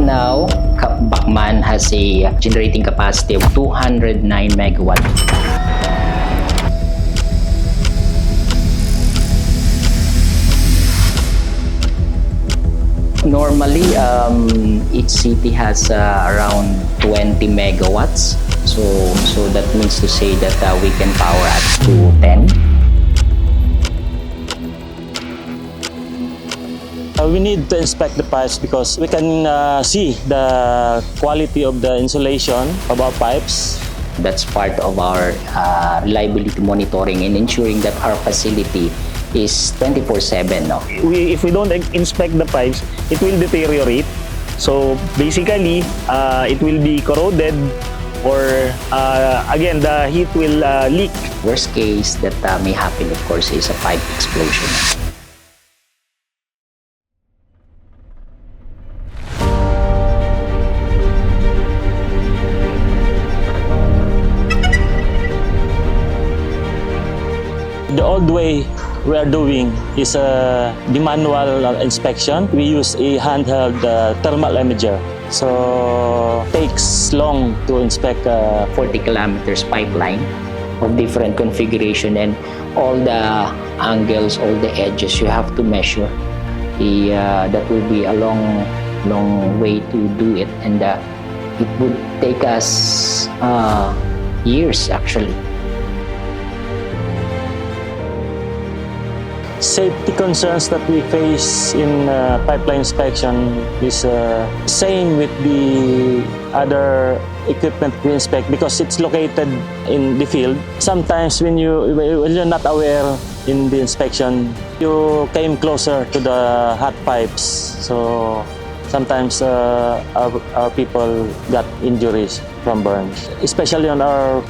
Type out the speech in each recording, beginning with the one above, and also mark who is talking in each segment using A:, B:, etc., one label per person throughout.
A: now, Bachmann has a generating capacity of 209 megawatts. Normally, each city has around 20 megawatts. So that means to say that we can power up to 10.
B: We need to inspect the pipes because we can see the quality of the insulation of our pipes.
A: That's part of our reliability monitoring and ensuring that our facility is 24/7. No?
C: If we don't inspect the pipes, it will deteriorate. So basically, it will be corroded, or again, the heat will leak.
A: Worst case that may happen, of course, is a pipe explosion.
B: The old way we are doing is the manual inspection. We use a handheld thermal imager. So it takes long to inspect
A: 40 kilometers pipeline of different configuration, and all the angles, all the edges you have to measure. That will be a long way to do it, and it would take us years actually.
B: Safety concerns that we face in pipeline inspection is same with the other equipment we inspect because it's located in the field. Sometimes when you're not aware in the inspection, you came closer to the hot pipes. So sometimes our people got injuries from burns. Especially on our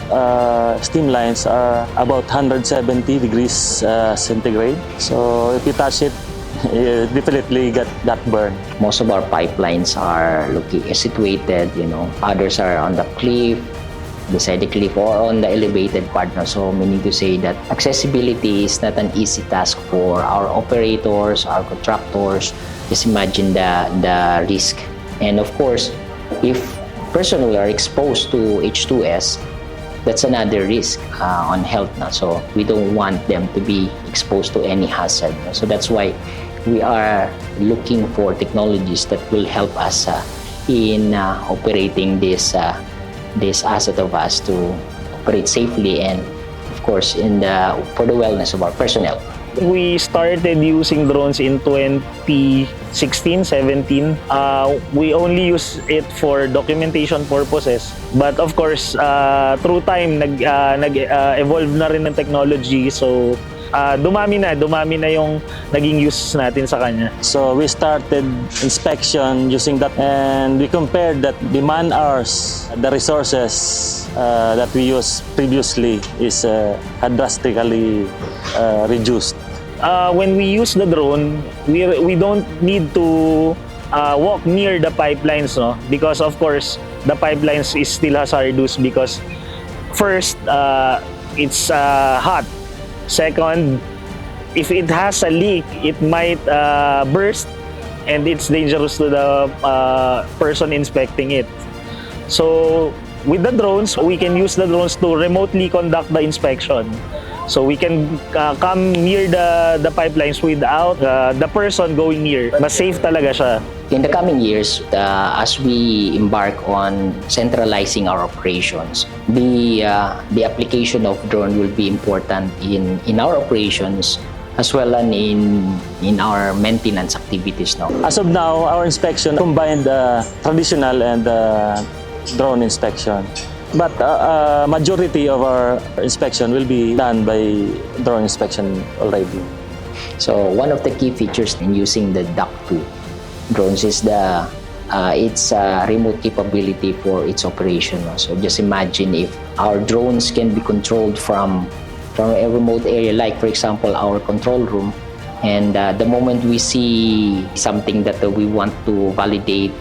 B: steam lines are about 170 degrees centigrade. So if you touch it, you definitely got burned.
A: Most of our pipelines are situated, others are on the cliff, beside the cliff, or on the elevated part. So meaning to say that accessibility is not an easy task for our operators, our contractors. Just imagine the risk. And of course, if personnel are exposed to H2S, that's another risk on health. So we don't want them to be exposed to any hazard. So that's why we are looking for technologies that will help us in operating this asset of us to operate safely, and of course for the wellness of our personnel.
C: We started using drones in 2016-17. We only use it for documentation purposes. But of course, through time, nag-evolve na rin ng technology. So, dumami na yung naging use natin sa kanya.
B: So we started inspection using that, and we compared that the man hours, the resources that we used previously had drastically reduced.
C: When we use the drone, we don't need to walk near the pipelines, no? Because of course the pipelines is still hazardous because first it's hot. Second, if it has a leak, it might burst, and it's dangerous to the person inspecting it. So with the drones, we can use the drones to remotely conduct the inspection. So we can come near the pipelines without the person going near. Mas safe talaga siya.
A: In the coming years, as we embark on centralizing our operations, the application of drone will be important in our operations as well as in our maintenance activities now.
B: As of now, our inspection combined traditional and drone inspection. But majority of our inspection will be done by drone inspection already.
A: So one of the key features in using the DAC2 drones is its remote capability for its operation. So just imagine if our drones can be controlled from a remote area, like for example our control room, and the moment we see something that we want to validate,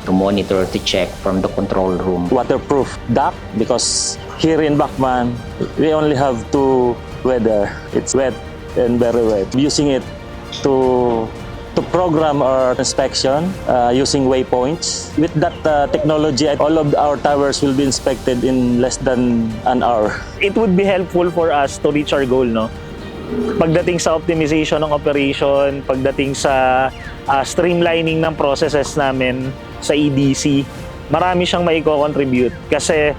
A: to monitor, to check from the control room.
B: Waterproof DAC, because here in Bachmann, we only have two weather. It's wet and very wet. Using it to to program our inspection using waypoints. With that technology, all of our towers will be inspected in less than an hour.
C: It would be helpful for us to reach our goal, no? Pagdating sa optimization ng operation, pagdating sa streamlining ng processes namin sa EDC, marami siyang maiko-contribute kasi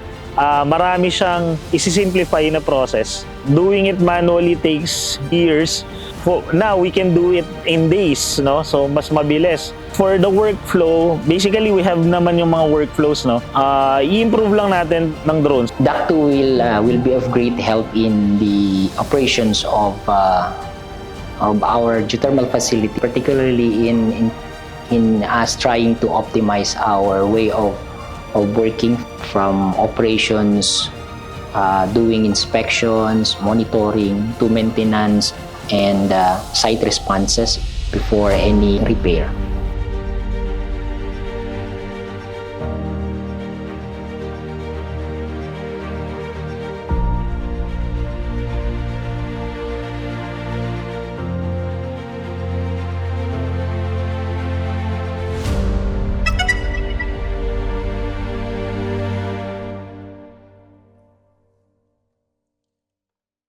C: marami siyang isi-simplify na process. Doing it manually takes years. Now we can do it in days, no? So mas mabilis. For the workflow, basically we have naman yung mga workflows, no? I-improve lang natin ng drones.
A: DAC2 will be of great help in the operations of our geothermal facility, particularly in us trying to optimize our way of working, from operations, doing inspections, monitoring, to maintenance and site responses before any repair.